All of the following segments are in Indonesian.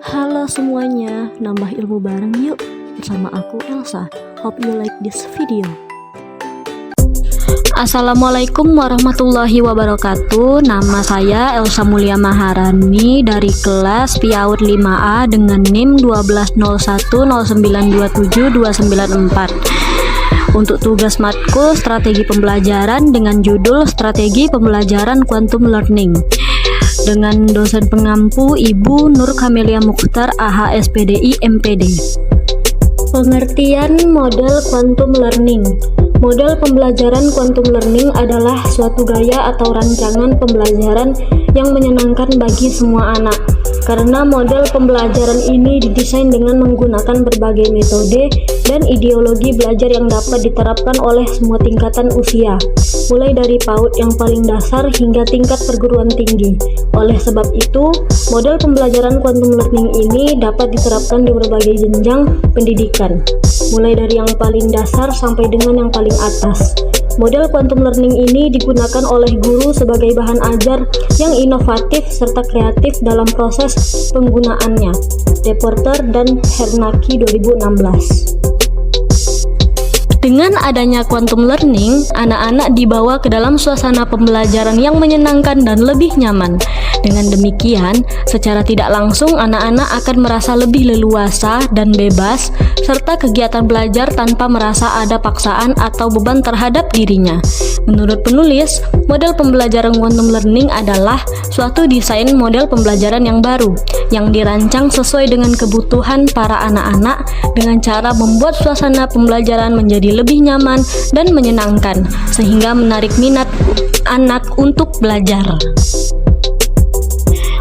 Halo semuanya, nambah ilmu bareng yuk bersama aku Elsa. Hope you like this video. Assalamualaikum warahmatullahi wabarakatuh. Nama saya Elsa Mulia Maharani dari kelas PIAUD 5A dengan NIM 12010927294. Untuk tugas matkul strategi pembelajaran dengan judul Strategi Pembelajaran Quantum Learning dengan dosen pengampu Ibu Nur Kamelia Mukhtar, AH SPDI MPD. Pengertian model quantum learning. Model pembelajaran quantum learning adalah suatu gaya atau rancangan pembelajaran yang menyenangkan bagi semua anak. Karena model pembelajaran ini didesain dengan menggunakan berbagai metode dan ideologi belajar yang dapat diterapkan oleh semua tingkatan usia, mulai dari PAUD yang paling dasar hingga tingkat perguruan tinggi. Oleh sebab itu, model pembelajaran quantum learning ini dapat diterapkan di berbagai jenjang pendidikan, mulai dari yang paling dasar sampai dengan yang paling atas. Model quantum learning ini digunakan oleh guru sebagai bahan ajar yang inovatif serta kreatif dalam proses penggunaannya. Reporter dan Hernaki 2016. Dengan adanya quantum learning, anak-anak dibawa ke dalam suasana pembelajaran yang menyenangkan dan lebih nyaman. Dengan demikian, secara tidak langsung anak-anak akan merasa lebih leluasa dan bebas, serta kegiatan belajar tanpa merasa ada paksaan atau beban terhadap dirinya. Menurut penulis, model pembelajaran quantum learning adalah suatu desain model pembelajaran yang baru, yang dirancang sesuai dengan kebutuhan para anak-anak dengan cara membuat suasana pembelajaran menjadi lebih nyaman dan menyenangkan, sehingga menarik minat anak untuk belajar.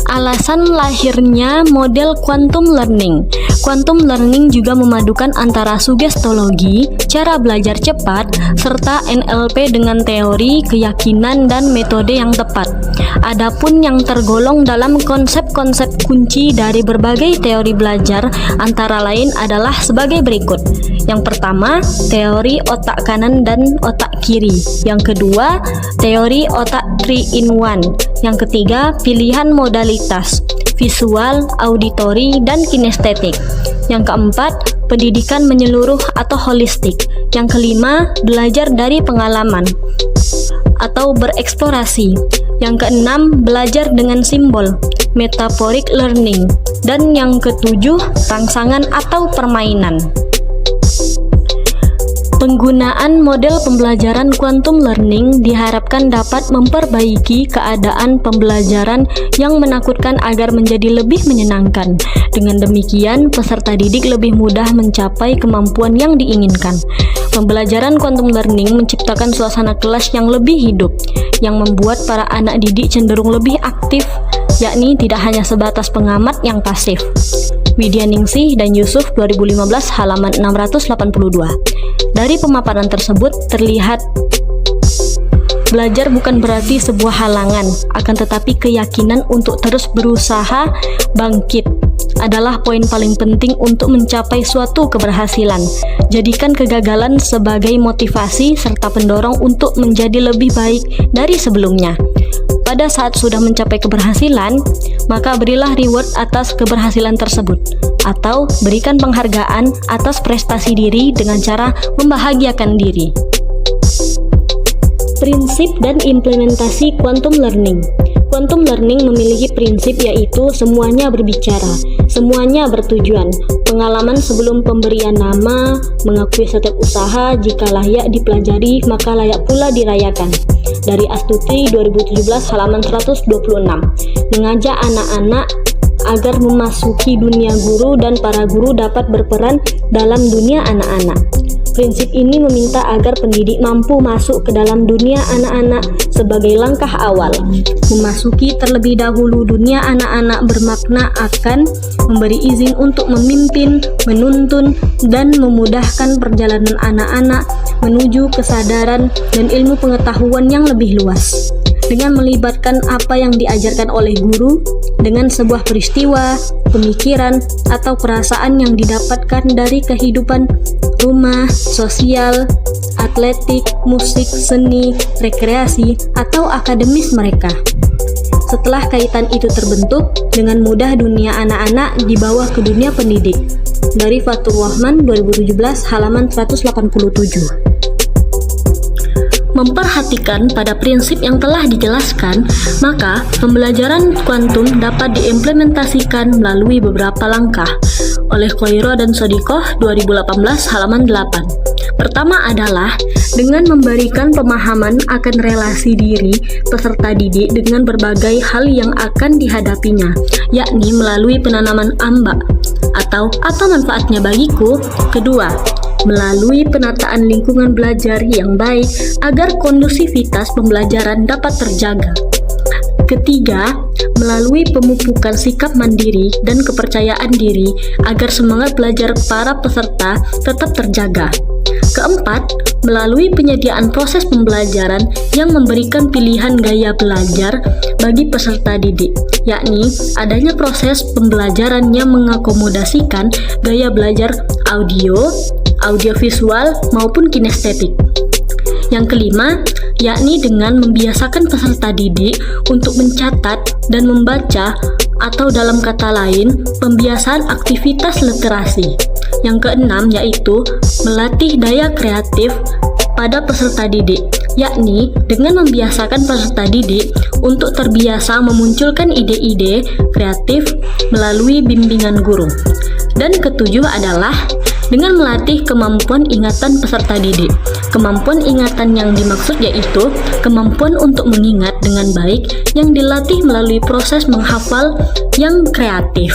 Alasan lahirnya model quantum learning. Quantum learning juga memadukan antara sugestologi, cara belajar cepat, serta NLP dengan teori, keyakinan, dan metode yang tepat. Adapun yang tergolong dalam konsep-konsep kunci dari berbagai teori belajar antara lain adalah sebagai berikut. Yang pertama, teori otak kanan dan otak kiri. Yang kedua, teori otak 3-in-1. Yang ketiga, pilihan modalitas, visual, auditori, dan kinestetik. Yang keempat, pendidikan menyeluruh atau holistik. Yang kelima, belajar dari pengalaman atau bereksplorasi. Yang keenam, belajar dengan simbol, metaphoric learning. Dan yang ketujuh, rangsangan atau permainan. Penggunaan model pembelajaran quantum learning diharapkan dapat memperbaiki keadaan pembelajaran yang menakutkan agar menjadi lebih menyenangkan. Dengan demikian, peserta didik lebih mudah mencapai kemampuan yang diinginkan. Pembelajaran quantum learning menciptakan suasana kelas yang lebih hidup, yang membuat para anak didik cenderung lebih aktif, yakni tidak hanya sebatas pengamat yang pasif. Widya Ningsih dan Yusuf 2015 halaman 682. Dari pemaparan tersebut terlihat belajar bukan berarti sebuah halangan, akan tetapi keyakinan untuk terus berusaha bangkit adalah poin paling penting untuk mencapai suatu keberhasilan. Jadikan kegagalan sebagai motivasi serta pendorong untuk menjadi lebih baik dari sebelumnya. Pada saat sudah mencapai keberhasilan, maka berilah reward atas keberhasilan tersebut, atau berikan penghargaan atas prestasi diri dengan cara membahagiakan diri. Prinsip dan implementasi quantum learning. Quantum learning memiliki prinsip yaitu semuanya berbicara, semuanya bertujuan, pengalaman sebelum pemberian nama, mengakui setiap usaha, jika layak dipelajari maka layak pula dirayakan. Dari Astuti 2017 halaman 126. Mengajak anak-anak agar memasuki dunia guru dan para guru dapat berperan dalam dunia anak-anak. Prinsip ini meminta agar pendidik mampu masuk ke dalam dunia anak-anak sebagai langkah awal. Memasuki terlebih dahulu dunia anak-anak bermakna akan memberi izin untuk memimpin, menuntun, dan memudahkan perjalanan anak-anak menuju kesadaran dan ilmu pengetahuan yang lebih luas. Dengan melibatkan apa yang diajarkan oleh guru dengan sebuah peristiwa, pemikiran, atau perasaan yang didapatkan dari kehidupan rumah, sosial, atletik, musik, seni, rekreasi, atau akademis mereka. Setelah kaitan itu terbentuk, dengan mudah dunia anak-anak dibawa ke dunia pendidik. Dari Fatur Rahman 2017 halaman 187. Memperhatikan pada prinsip yang telah dijelaskan, maka pembelajaran kuantum dapat diimplementasikan melalui beberapa langkah. Oleh Khoiro dan Sodikoh 2018 halaman 8. Pertama adalah dengan memberikan pemahaman akan relasi diri peserta didik dengan berbagai hal yang akan dihadapinya, yakni melalui penanaman ambak atau apa manfaatnya bagiku. Kedua, melalui penataan lingkungan belajar yang baik agar kondusivitas pembelajaran dapat terjaga. Ketiga, melalui pemupukan sikap mandiri dan kepercayaan diri agar semangat belajar para peserta tetap terjaga. Keempat, melalui penyediaan proses pembelajaran yang memberikan pilihan gaya belajar bagi peserta didik, yakni adanya proses pembelajaran yang mengakomodasikan gaya belajar audiovisual maupun kinestetik. Yang kelima, yakni dengan membiasakan peserta didik untuk mencatat dan membaca, atau dalam kata lain, pembiasaan aktivitas literasi. Yang keenam, yaitu melatih daya kreatif pada peserta didik, yakni dengan membiasakan peserta didik untuk terbiasa memunculkan ide-ide kreatif melalui bimbingan guru. Dan ketujuh adalah dengan melatih kemampuan ingatan peserta didik. Kemampuan ingatan yang dimaksud yaitu kemampuan untuk mengingat dengan baik yang dilatih melalui proses menghafal yang kreatif.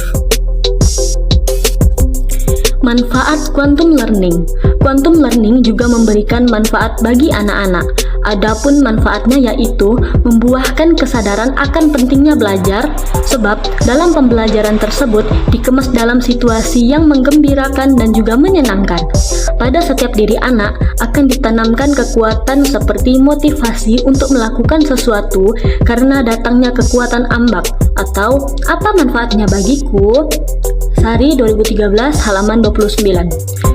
Manfaat quantum learning. Quantum learning juga memberikan manfaat bagi anak-anak. Adapun manfaatnya yaitu membuahkan kesadaran akan pentingnya belajar, sebab dalam pembelajaran tersebut dikemas dalam situasi yang menggembirakan dan juga menyenangkan. Pada setiap diri anak akan ditanamkan kekuatan seperti motivasi untuk melakukan sesuatu karena datangnya kekuatan ambak atau apa manfaatnya bagiku. Sari 2013 halaman 29.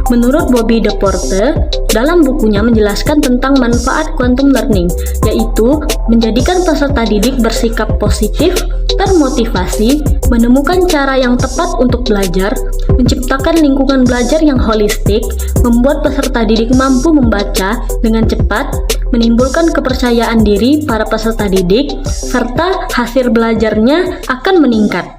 Menurut Bobby DePorter, dalam bukunya menjelaskan tentang manfaat quantum learning, yaitu menjadikan peserta didik bersikap positif, termotivasi, menemukan cara yang tepat untuk belajar, menciptakan lingkungan belajar yang holistik, membuat peserta didik mampu membaca dengan cepat, menimbulkan kepercayaan diri para peserta didik, serta hasil belajarnya akan meningkat.